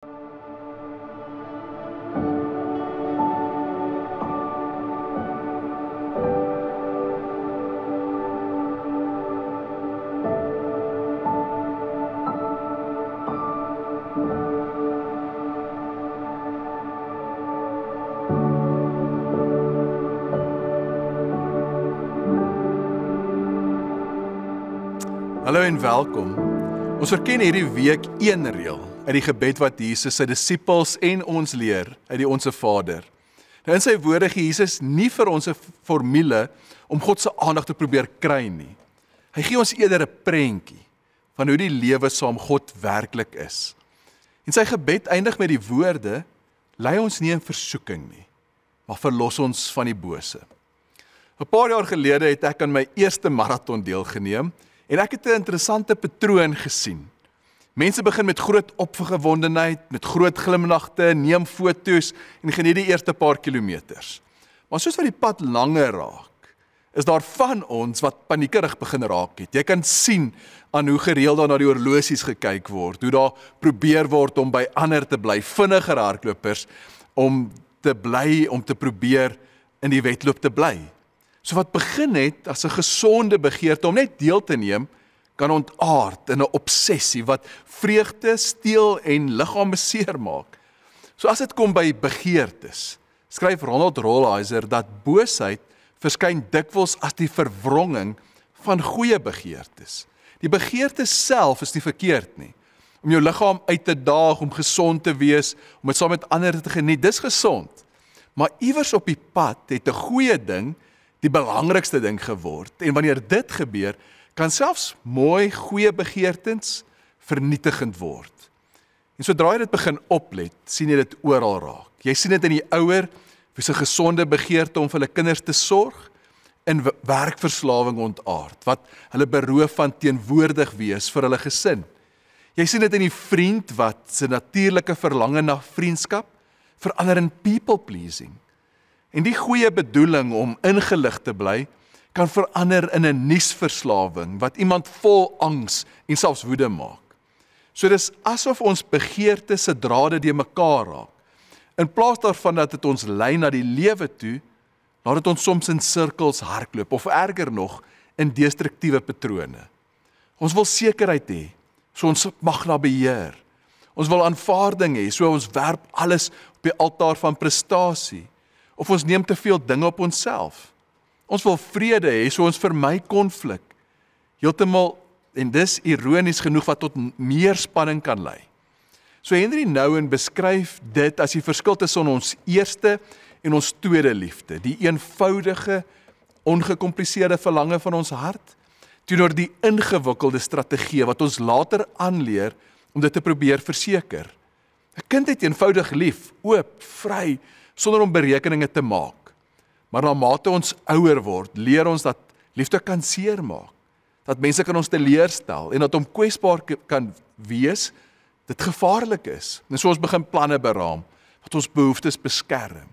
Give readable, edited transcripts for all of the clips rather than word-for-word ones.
Hallo en welkom. Ons verken hierdie week een reël uit die gebed wat Jesus sy disippels en ons leer uit die Onse Vader. Nou in sy woorde gee Jesus nie vir ons 'n formule om God se aandag te probeer kry nie. Hy gee ons eerder 'n prentjie van hoe die lewe saam God werklik is. En sy gebed eindig met die woorde: lei ons nie in versoeking nie, maar verlos ons van die bose. 'n Paar jaar gelede het ek aan my eerste marathon deelgeneem. En ek het 'n interessante patroon gesien. Mense begin met groot opgewondenheid, met groot glimlagte, neem foto's en geniet die eerste paar kilometers. Maar soos wat die pad langer raak, is daar van ons wat paniekerig begin raak het. Jy kan sien aan hoe gereeld daar na die horlosies gekyk word, hoe daar probeer word om by ander te bly, vinniger hardlopers om te probeer in die wedloop te bly. So wat begin het as 'n gesonde begeerte om net deel te neem, kan ontaard in 'n obsessie wat vreugde steel en liggame seermaak. So as dit kom by begeertes, skryf Ronald Rolheiser dat boosheid verskyn dikwels as die verwronging van goeie begeertes. Die begeerte self is nie verkeerd nie. Om jou liggaam uit te daag, om gesond te wees, om dit saam met ander te geniet, dis gesond. Maar iewers op die pad het 'n goeie ding die belangrikste ding geword. En wanneer dit gebeur, kan selfs mooi, goeie begeertes vernietigend word. En sodra jy dit begin oplet, sien jy dit oral raak. Jy sien dit in die ouer, wie se gesonde begeerte om vir hulle kinders te sorg, in werkverslawing ontaard, wat hulle beroof van teenwoordig wees vir hulle gesin. Jy sien dit in die vriend wat sy natuurlike verlange na vriendskap verander in people pleasing. En die goeie bedoeling om ingelig te bly, kan verander in 'n nuusverslawing, wat iemand vol angs en selfs woede maak. So dis asof ons begeertes se drade deur mekaar raak. In plaas daarvan dat dit ons lei na die lewe toe, laat dit ons soms in sirkels hardloop, of erger nog, in destruktiewe patrone. Ons wil sekerheid hê, so ons mag na beheer. Ons wil aanvaarding hê, so ons werp alles op die altaar van prestasie. Of ons neem te veel dinge op onsself. Ons wil vrede hê, so ons vermy konflik. Heeltemal, en dis ironies genoeg, wat tot meer spanning kan lei. So Henry Nouwen beskryf dit as die verskil tussen ons eerste en ons tweede liefde. Die eenvoudige, ongekompliseerde verlange van ons hart, teenoor die ingewikkelde strategie wat ons later aanleer om dit te probeer verseker. 'n Kind het eenvoudig lief, oop, vry, sonder om berekeninge te maak. Maar na mate ons ouer word, leer ons dat liefde kan seermaak, dat mense kan ons teleurstel, en dat om kwesbaar kan wees, dit gevaarlik is. En so ons begin planne beraam, wat ons behoeftes beskerm,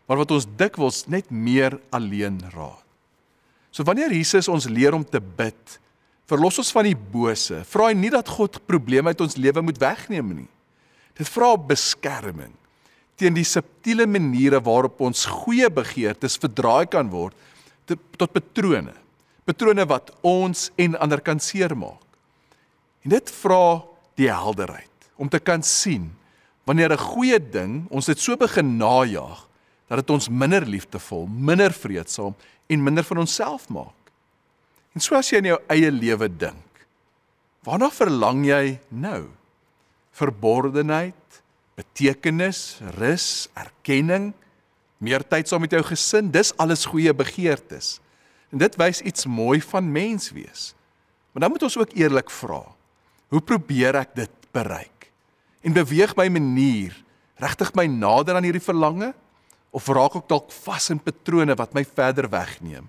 maar wat ons dikwels net meer alleen raak. So wanneer Jesus ons leer om te bid, verlos ons van die bose, vra hy nie dat God probleme uit ons lewe moet wegneem nie. Dit vra beskerming teen die subtiele maniere waarop ons goeie begeertes verdraai kan word tot patrone wat ons en ander kan seermaak. En dit vra die helderheid om te kan sien wanneer 'n goeie ding ons dit so begin najag dat dit ons minder liefdevol, minder vreedsaam en minder van onsself maak. En so as jy in jou eie lewe dink, waarna verlang jy nou? Verborgenheid, betekenis, rus, erkenning, meer tyd saam met jou gesin, dis alles goeie begeertes. En dit wys iets mooi van mens wees. Maar dan moet ons ook eerlik vra, hoe probeer ek dit bereik? En beweeg my manier regtig my nader aan hierdie verlange? Of raak ek dalk vas in patrone wat my verder wegneem?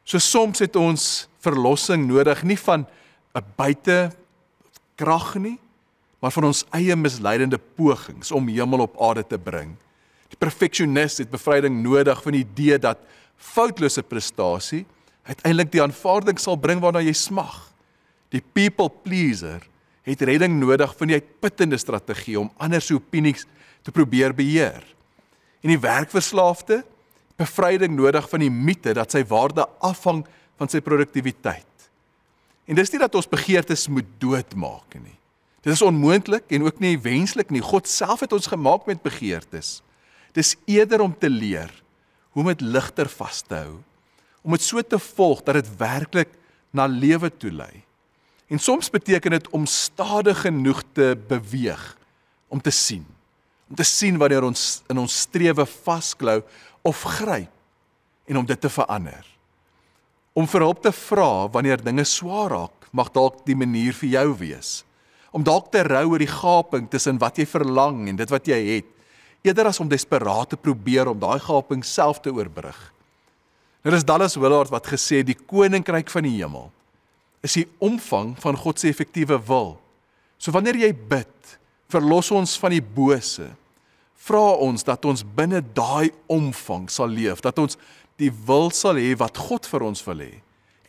So soms het ons verlossing nodig, nie van 'n buitekrag nie, maar van ons eie misleidende pogings om hemel op aarde te bring. Die perfeksionis het bevryding nodig van die idee dat foutlose prestasie uiteindelik die aanvaarding sal bring waarna jy smag. Die people pleaser het redding nodig van die uitputtende strategie om ander se opinies te probeer beheer. En die werkverslaafde, bevryding nodig van die mite dat sy waarde afhang van sy produktiwiteit. En dis nie dat ons begeertes moet doodmaak nie. Dit is onmoontlik en ook nie wenslik nie. God self het ons gemaak met begeertes. Dis eerder om te leer hoe om dit ligter vas te hou, om dit so te volg dat dit werklik na lewe toe lei. En soms beteken dit om stadig genoeg te beweeg, om te sien wanneer ons in ons strewe vasklou of gryp, en om dit te verander. Om vir hulp te vra wanneer dinge swaar raak, mag dalk die manier vir jou wees. Om dalk te rou oor die gaping tussen wat jy verlang en dit wat jy het, eerder as om desperaat te probeer om daai gaping self te oorbrug. Nou is Dallas Willard wat gesê, die koninkryk van die hemel is die omvang van God se effektiewe wil. So wanneer jy bid, verlos ons van die bose, vra ons dat ons binne daai omvang sal leef, dat ons die wil sal hê wat God vir ons wil hê,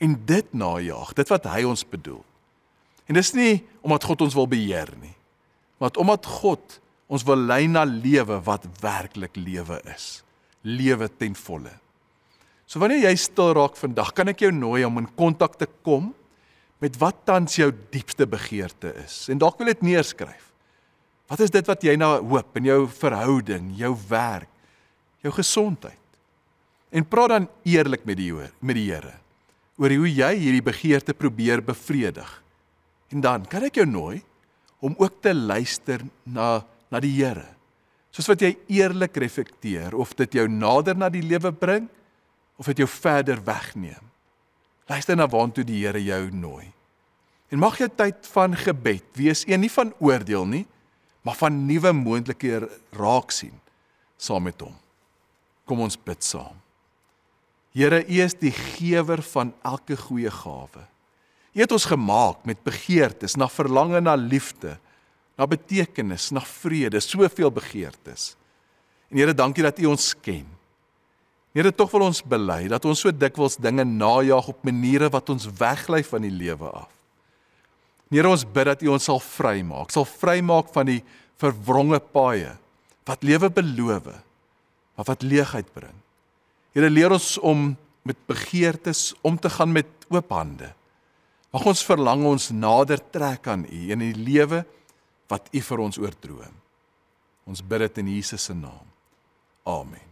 en dit najaag, dit wat hy ons bedoel. En dis nie omdat God ons wil beheer nie, maar omdat God ons wil lei na lewe wat werklik lewe is, lewe ten volle. So wanneer jy stil raak vandag, kan ek jou nooi om in kontak te kom met wat tans jou diepste begeerte is. En dalk wil dit neerskryf. Wat is dit wat jy na hoop in jou verhouding, jou werk, jou gesondheid? En praat dan eerlik met die Here oor hoe jy hierdie begeerte probeer bevredig. En dan kan ek jou nooi om ook te luister na die Here. Soos wat jy eerlik reflekteer of dit jou nader na die lewe bring of dit jou verder wegneem. Luister na waartoe die Here jou nooi. En mag jou tyd van gebed wees een nie van oordeel nie, maar van nuwe moontlikhede raak sien saam met hom. Kom ons bid saam. Here, U is die gewer van elke goeie gawe. U het ons gemaak met begeertes, na verlange na liefde, na betekenis, na vrede, soveel begeertes. En Here, dankie dat U ons ken. Here, tog wil ons bely dat ons so dikwels dinge najaag op maniere wat ons weglei van die lewe af. Here, ons bid dat U ons sal vrymaak van die verwronge paaie, wat lewe beloof, maar wat leegheid bring. Here, leer ons om met begeertes om te gaan met oop hande. Mag ons verlang ons nader trek aan U in die lewe wat U vir ons oordroom. Ons bid dit in Jesus se naam. Amen.